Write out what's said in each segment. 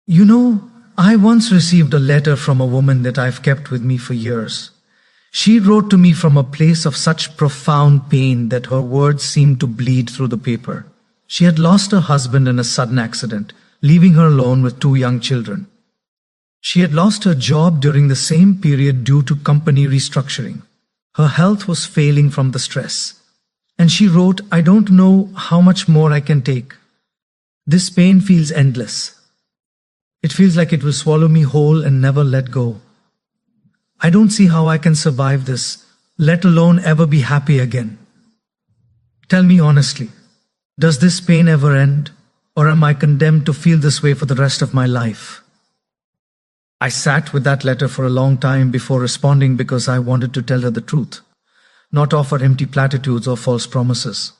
I once received a letter from a woman that I've kept with me for years. She wrote to me from a place of such profound pain that her words seemed to bleed through the paper. She had lost her husband in a sudden accident, leaving her alone with 2 young children. She had lost her job during the same period due to company restructuring. Her health was failing from the stress. And she wrote, "I don't know how much more I can take. This pain feels endless. It feels like it will swallow me whole and never let go. I don't see how I can survive this, let alone ever be happy again. Tell me honestly, does this pain ever end, or am I condemned to feel this way for the rest of my life?" I sat with that letter for a long time before responding because I wanted to tell her the truth, not offer empty platitudes or false promises.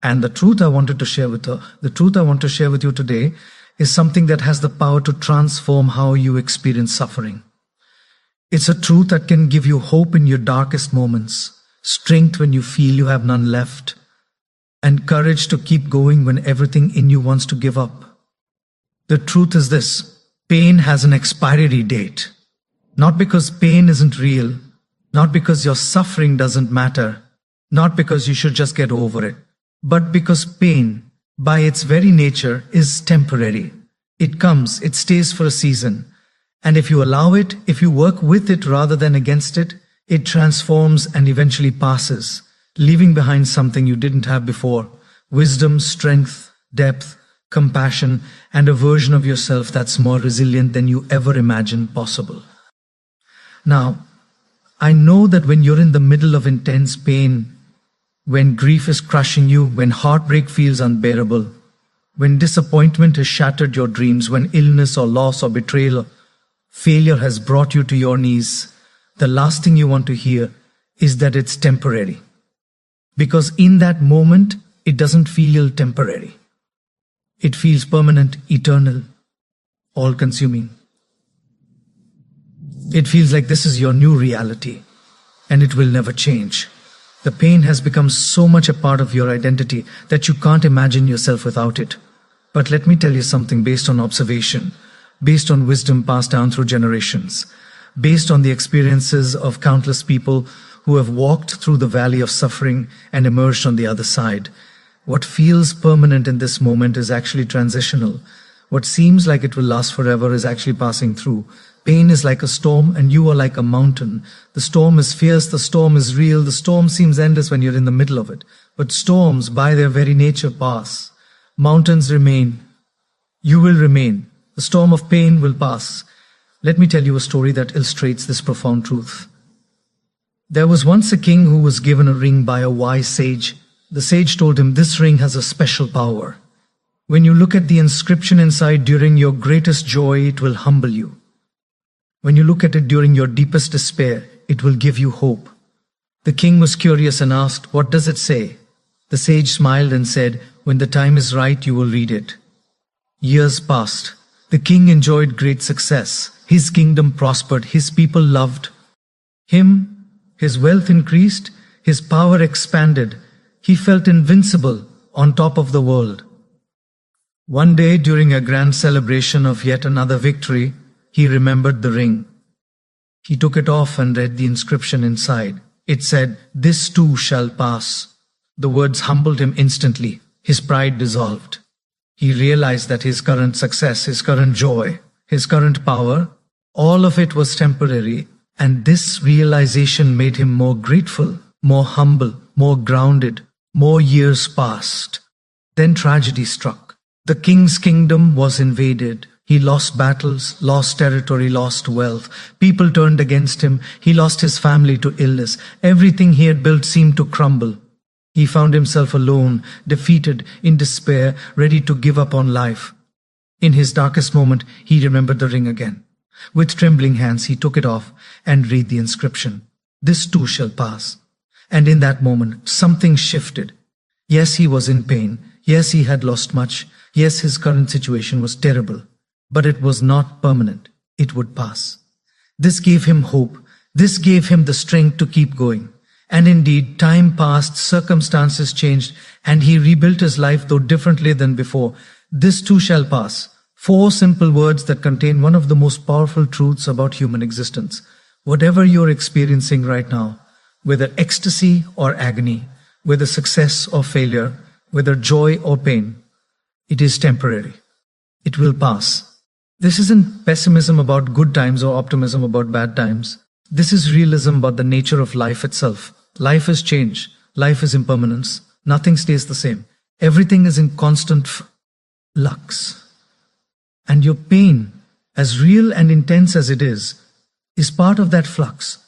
And the truth I wanted to share with her, the truth I want to share with you today, is something that has the power to transform how you experience suffering. It's a truth that can give you hope in your darkest moments, strength when you feel you have none left, and courage to keep going when everything in you wants to give up. The truth is this: pain has an expiry date. Not because pain isn't real, not because your suffering doesn't matter, not because you should just get over it, but because pain, by its very nature, is temporary. It comes, it stays for a season. And if you allow it, if you work with it rather than against it, it transforms and eventually passes, leaving behind something you didn't have before: wisdom, strength, depth, compassion, and a version of yourself that's more resilient than you ever imagined possible. Now, I know that when you're in the middle of intense pain, when grief is crushing you, when heartbreak feels unbearable, when disappointment has shattered your dreams, when illness or loss or betrayal, failure has brought you to your knees, the last thing you want to hear is that it's temporary. Because in that moment, it doesn't feel temporary. It feels permanent, eternal, all-consuming. It feels like this is your new reality, and it will never change. The pain has become so much a part of your identity that you can't imagine yourself without it. But let me tell you something based on observation, based on wisdom passed down through generations, based on the experiences of countless people who have walked through the valley of suffering and emerged on the other side. What feels permanent in this moment is actually transitional. What seems like it will last forever is actually passing through. Pain is like a storm and you are like a mountain. The storm is fierce, the storm is real, the storm seems endless when you're in the middle of it. But storms, by their very nature, pass. Mountains remain. You will remain. The storm of pain will pass. Let me tell you a story that illustrates this profound truth. There was once a king who was given a ring by a wise sage. The sage told him, "This ring has a special power. When you look at the inscription inside during your greatest joy, it will humble you. When you look at it during your deepest despair, it will give you hope." The king was curious and asked, "What does it say?" The sage smiled and said, "When the time is right, you will read it." Years passed. The king enjoyed great success. His kingdom prospered. His people loved him. His wealth increased. His power expanded. He felt invincible, on top of the world. One day, during a grand celebration of yet another victory, he remembered the ring. He took it off and read the inscription inside. It said, "This too shall pass." The words humbled him instantly. His pride dissolved. He realized that his current success, his current joy, his current power, all of it was temporary, and this realization made him more grateful, more humble, more grounded. More years passed. Then tragedy struck. The king's kingdom was invaded. He lost battles, lost territory, lost wealth. People turned against him. He lost his family to illness. Everything he had built seemed to crumble. He found himself alone, defeated, in despair, ready to give up on life. In his darkest moment, he remembered the ring again. With trembling hands, he took it off and read the inscription. "This too shall pass." And in that moment, something shifted. Yes, he was in pain. Yes, he had lost much. Yes, his current situation was terrible. But it was not permanent. It would pass. This gave him hope. This gave him the strength to keep going. And indeed, time passed, circumstances changed, and he rebuilt his life, though differently than before. This too shall pass. 4 simple words that contain one of the most powerful truths about human existence. Whatever you're experiencing right now, whether ecstasy or agony, whether success or failure, whether joy or pain, it is temporary. It will pass. This isn't pessimism about good times or optimism about bad times. This is realism about the nature of life itself. Life is change. Life is impermanence. Nothing stays the same. Everything is in constant flux. And your pain, as real and intense as it is part of that flux.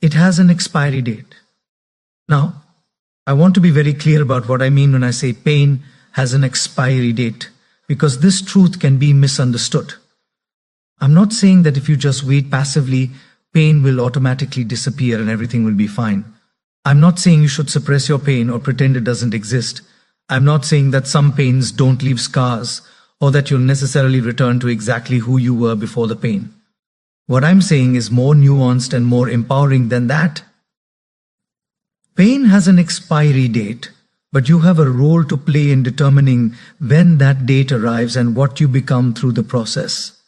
It has an expiry date. Now, I want to be very clear about what I mean when I say pain has an expiry date, because this truth can be misunderstood. I'm not saying that if you just wait passively, pain will automatically disappear and everything will be fine. I'm not saying you should suppress your pain or pretend it doesn't exist. I'm not saying that some pains don't leave scars or that you'll necessarily return to exactly who you were before the pain. What I'm saying is more nuanced and more empowering than that. Pain has an expiry date, but you have a role to play in determining when that date arrives and what you become through the process.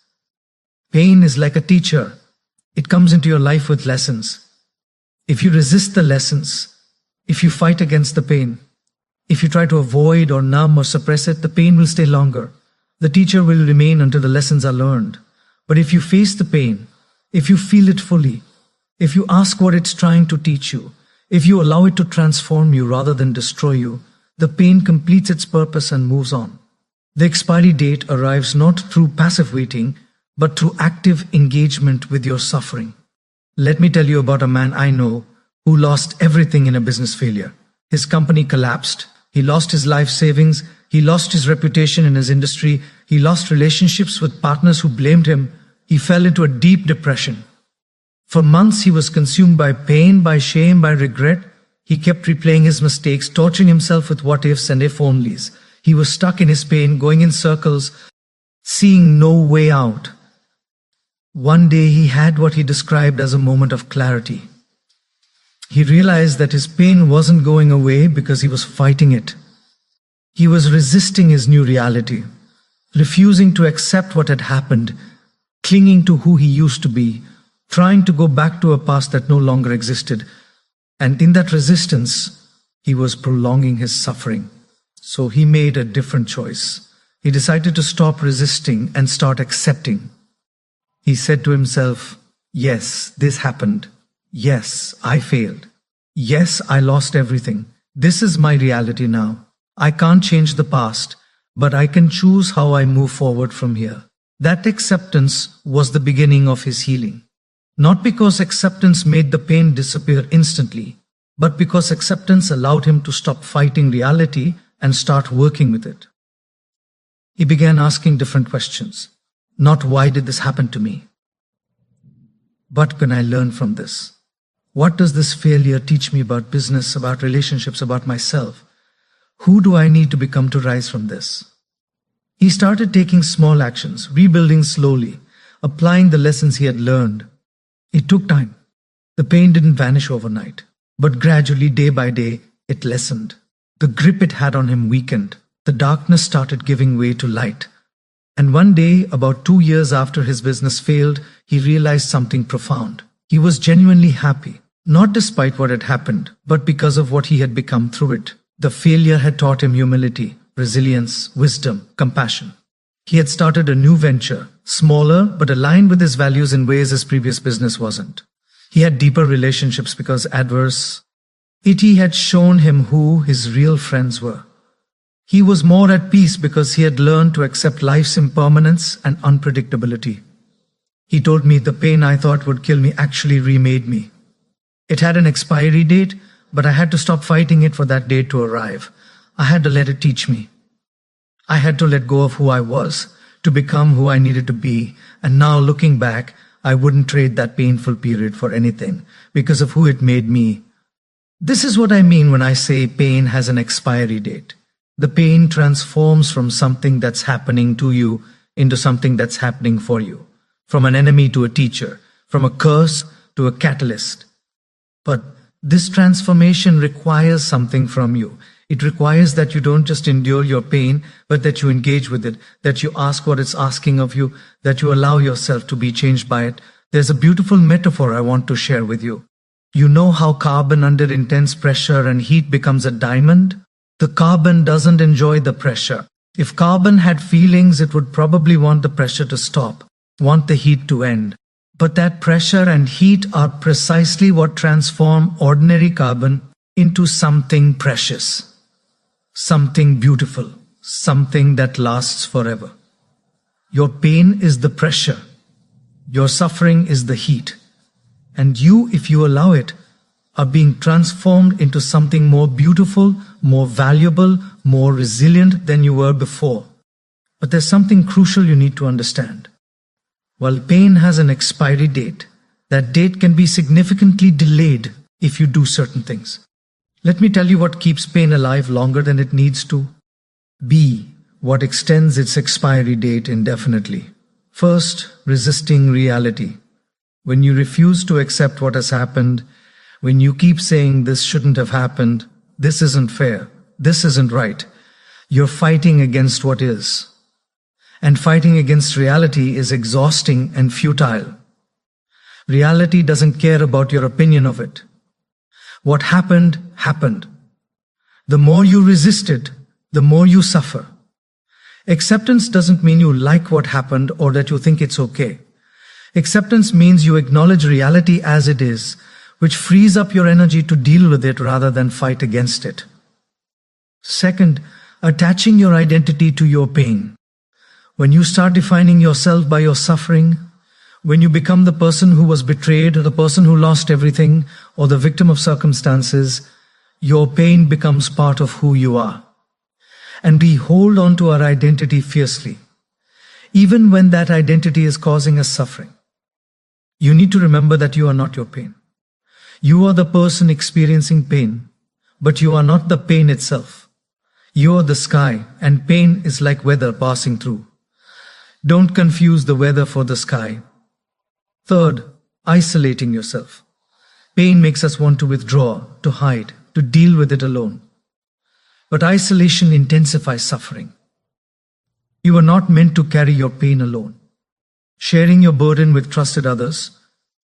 Pain is like a teacher. It comes into your life with lessons. If you resist the lessons, if you fight against the pain, if you try to avoid or numb or suppress it, the pain will stay longer. The teacher will remain until the lessons are learned. But if you face the pain, if you feel it fully, if you ask what it's trying to teach you, if you allow it to transform you rather than destroy you, the pain completes its purpose and moves on. The expiry date arrives not through passive waiting, but through active engagement with your suffering. Let me tell you about a man I know who lost everything in a business failure. His company collapsed. He lost his life savings. He lost his reputation in his industry. He lost relationships with partners who blamed him. He fell into a deep depression. For months he was consumed by pain, by shame, by regret. He kept replaying his mistakes, torturing himself with what ifs and if onlys. He was stuck in his pain, going in circles, seeing no way out. One day he had what he described as a moment of clarity. He realized that his pain wasn't going away because he was fighting it. He was resisting his new reality, refusing to accept what had happened, clinging to who he used to be, trying to go back to a past that no longer existed. And in that resistance, he was prolonging his suffering. So he made a different choice. He decided to stop resisting and start accepting. He said to himself, yes, this happened. Yes, I failed. Yes, I lost everything. This is my reality now. I can't change the past, but I can choose how I move forward from here. That acceptance was the beginning of his healing. Not because acceptance made the pain disappear instantly, but because acceptance allowed him to stop fighting reality and start working with it. He began asking different questions. Not why did this happen to me? What can I learn from this? What does this failure teach me about business, about relationships, about myself? Who do I need to become to rise from this? He started taking small actions, rebuilding slowly, applying the lessons he had learned. It took time. The pain didn't vanish overnight, but gradually, day by day, it lessened. The grip it had on him weakened. The darkness started giving way to light. And one day, about 2 years after his business failed, he realized something profound. He was genuinely happy, not despite what had happened, but because of what he had become through it. The failure had taught him humility, resilience, wisdom, compassion. He had started a new venture, smaller but aligned with his values in ways his previous business wasn't. He had deeper relationships because adversity had shown him who his real friends were. He was more at peace because he had learned to accept life's impermanence and unpredictability. He told me the pain I thought would kill me actually remade me. It had an expiry date, but I had to stop fighting it for that date to arrive. I had to let it teach me. I had to let go of who I was to become who I needed to be. And now looking back, I wouldn't trade that painful period for anything because of who it made me. This is what I mean when I say pain has an expiry date. The pain transforms from something that's happening to you into something that's happening for you. From an enemy to a teacher, from a curse to a catalyst. But this transformation requires something from you. It requires that you don't just endure your pain, but that you engage with it, that you ask what it's asking of you, that you allow yourself to be changed by it. There's a beautiful metaphor I want to share with you. You know how carbon under intense pressure and heat becomes a diamond? The carbon doesn't enjoy the pressure. If carbon had feelings, it would probably want the pressure to stop, want the heat to end. But that pressure and heat are precisely what transform ordinary carbon into something precious, something beautiful, something that lasts forever. Your pain is the pressure. Your suffering is the heat. And you, if you allow it, are being transformed into something more beautiful, more valuable, more resilient than you were before. But there's something crucial you need to understand. While pain has an expiry date, that date can be significantly delayed if you do certain things. Let me tell you what keeps pain alive longer than it needs to. B. What extends its expiry date indefinitely. First, resisting reality. When you refuse to accept what has happened, when you keep saying this shouldn't have happened, this isn't fair, this isn't right, you're fighting against what is. And fighting against reality is exhausting and futile. Reality doesn't care about your opinion of it. What happened, happened. The more you resist it, the more you suffer. Acceptance doesn't mean you like what happened or that you think it's okay. Acceptance means you acknowledge reality as it is, which frees up your energy to deal with it rather than fight against it. Second, attaching your identity to your pain. When you start defining yourself by your suffering, when you become the person who was betrayed, or the person who lost everything, or the victim of circumstances, your pain becomes part of who you are. And we hold on to our identity fiercely, even when that identity is causing us suffering. You need to remember that you are not your pain. You are the person experiencing pain, but you are not the pain itself. You are the sky, and pain is like weather passing through. Don't confuse the weather for the sky. Third, isolating yourself. Pain makes us want to withdraw, to hide, to deal with it alone. But isolation intensifies suffering. You are not meant to carry your pain alone. Sharing your burden with trusted others,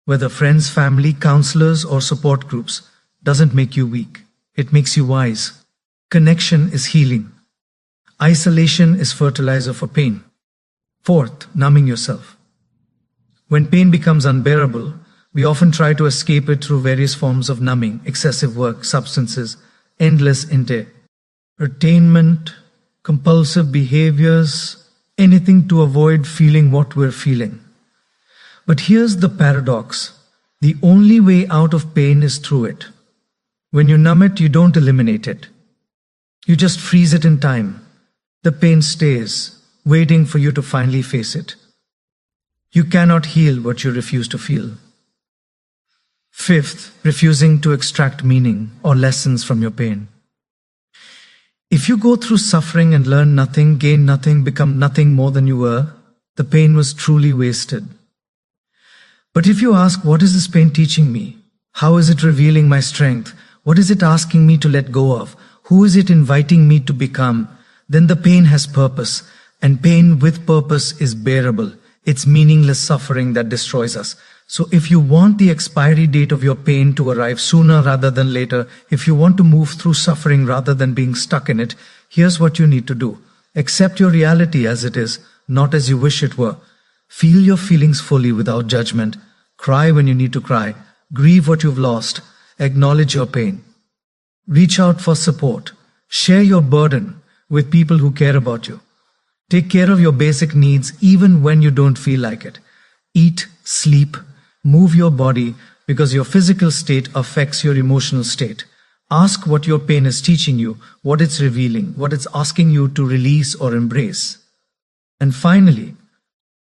whether friends, family, counselors, or support groups, doesn't make you weak. It makes you wise. Connection is healing. Isolation is fertilizer for pain. Fourth, numbing yourself. When pain becomes unbearable, we often try to escape it through various forms of numbing, excessive work, substances, endless entertainment, compulsive behaviors, anything to avoid feeling what we're feeling. But here's the paradox. The only way out of pain is through it. When you numb it, you don't eliminate it. You just freeze it in time. The pain stays, waiting for you to finally face it. You cannot heal what you refuse to feel. Fifth, refusing to extract meaning or lessons from your pain. If you go through suffering and learn nothing, gain nothing, become nothing more than you were, the pain was truly wasted. But if you ask, what is this pain teaching me? How is it revealing my strength? What is it asking me to let go of? Who is it inviting me to become? Then the pain has purpose. And pain with purpose is bearable. It's meaningless suffering that destroys us. So if you want the expiry date of your pain to arrive sooner rather than later, if you want to move through suffering rather than being stuck in it, here's what you need to do. Accept your reality as it is, not as you wish it were. Feel your feelings fully without judgment. Cry when you need to cry. Grieve what you've lost. Acknowledge your pain. Reach out for support. Share your burden with people who care about you. Take care of your basic needs even when you don't feel like it. Eat, sleep, move your body because your physical state affects your emotional state. Ask what your pain is teaching you, what it's revealing, what it's asking you to release or embrace. And finally,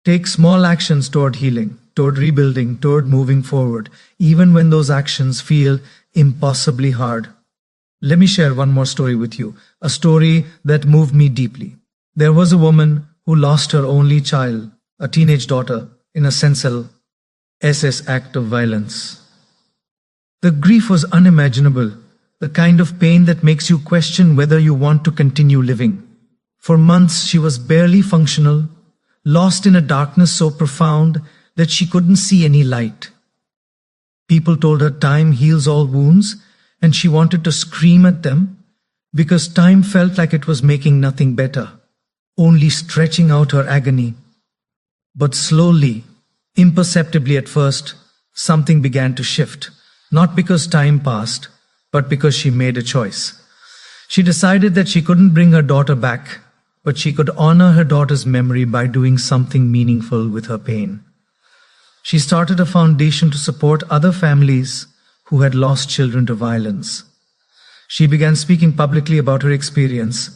take small actions toward healing, toward rebuilding, toward moving forward, even when those actions feel impossibly hard. Let me share one more story with you, a story that moved me deeply. There was a woman who lost her only child, a teenage daughter, in a senseless act of violence. The grief was unimaginable. The kind of pain that makes you question whether you want to continue living. For months she was barely functional, lost in a darkness so profound that she couldn't see any light. People told her time heals all wounds, and she wanted to scream at them because time felt like it was making nothing better, only stretching out her agony. But slowly, imperceptibly at first, something began to shift, not because time passed, but because she made a choice. She decided that she couldn't bring her daughter back, but she could honor her daughter's memory by doing something meaningful with her pain. She started a foundation to support other families who had lost children to violence. She began speaking publicly about her experience.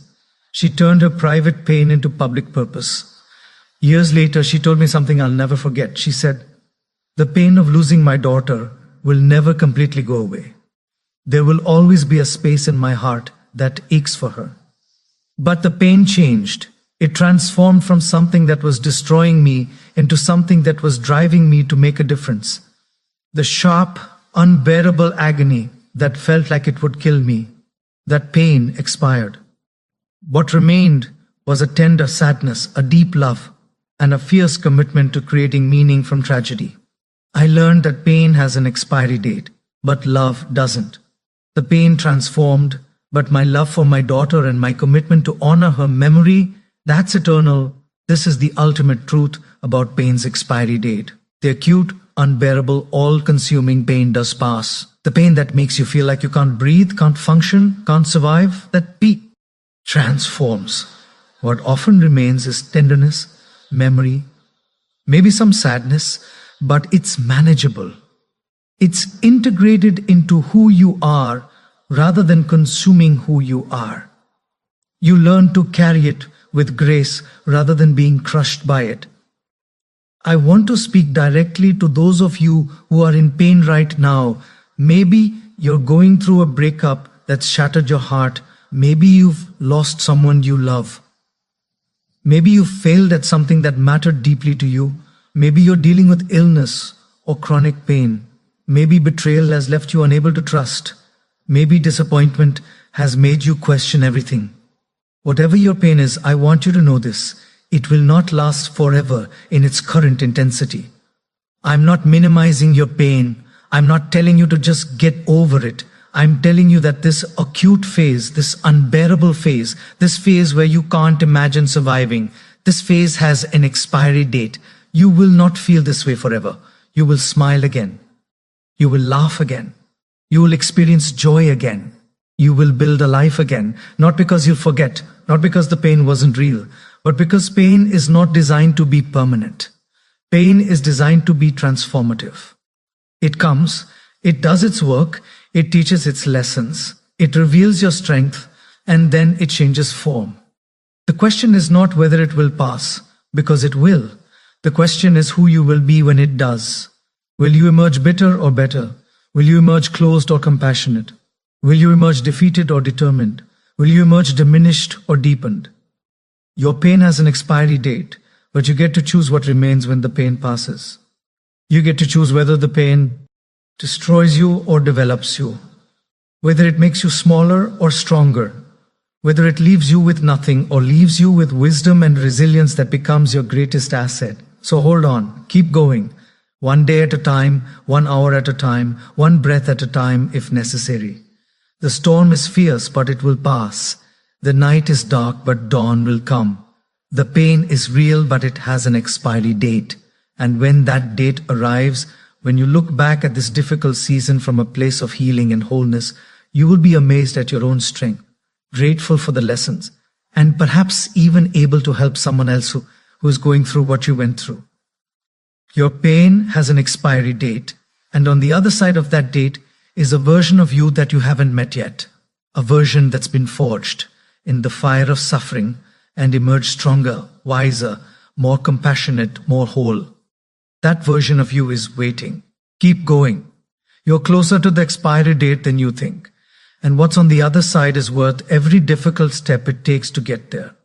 She turned her private pain into public purpose. Years later, she told me something I'll never forget. She said, "The pain of losing my daughter will never completely go away. There will always be a space in my heart that aches for her." But the pain changed. It transformed from something that was destroying me into something that was driving me to make a difference. The sharp, unbearable agony that felt like it would kill me, that pain expired. What remained was a tender sadness, a deep love, and a fierce commitment to creating meaning from tragedy. I learned that pain has an expiry date, but love doesn't. The pain transformed, but my love for my daughter and my commitment to honor her memory, that's eternal. This is the ultimate truth about pain's expiry date. The acute, unbearable, all-consuming pain does pass. The pain that makes you feel like you can't breathe, can't function, can't survive, that peak transforms. What often remains is tenderness, memory, maybe some sadness, but it's manageable. It's integrated into who you are rather than consuming who you are. You learn to carry it with grace rather than being crushed by it. I want to speak directly to those of you who are in pain right now. Maybe you're going through a breakup that's shattered your heart. Maybe you've lost someone you love. Maybe you failed at something that mattered deeply to you. Maybe you're dealing with illness or chronic pain. Maybe betrayal has left you unable to trust. Maybe disappointment has made you question everything. Whatever your pain is, I want you to know this. It will not last forever in its current intensity. I'm not minimizing your pain. I'm not telling you to just get over it. I'm telling you that this acute phase, this unbearable phase, this phase where you can't imagine surviving, this phase has an expiry date. You will not feel this way forever. You will smile again. You will laugh again. You will experience joy again. You will build a life again, not because you'll forget, not because the pain wasn't real, but because pain is not designed to be permanent. Pain is designed to be transformative. It comes, it does its work, it teaches its lessons, it reveals your strength, and then it changes form. The question is not whether it will pass, because it will. The question is who you will be when it does. Will you emerge bitter or better? Will you emerge closed or compassionate? Will you emerge defeated or determined? Will you emerge diminished or deepened? Your pain has an expiry date, but you get to choose what remains when the pain passes. You get to choose whether the pain destroys you or develops you, whether it makes you smaller or stronger, whether it leaves you with nothing or leaves you with wisdom and resilience that becomes your greatest asset. So hold on, keep going. One day at a time, 1 hour at a time, one breath at a time if necessary. The storm is fierce, but it will pass. The night is dark, but dawn will come. The pain is real, but it has an expiry date. And when that date arrives, when you look back at this difficult season from a place of healing and wholeness, you will be amazed at your own strength, grateful for the lessons, and perhaps even able to help someone else who is going through what you went through. Your pain has an expiry date, and on the other side of that date is a version of you that you haven't met yet, a version that's been forged in the fire of suffering and emerged stronger, wiser, more compassionate, more whole. That version of you is waiting. Keep going. You're closer to the expiry date than you think, and what's on the other side is worth every difficult step it takes to get there.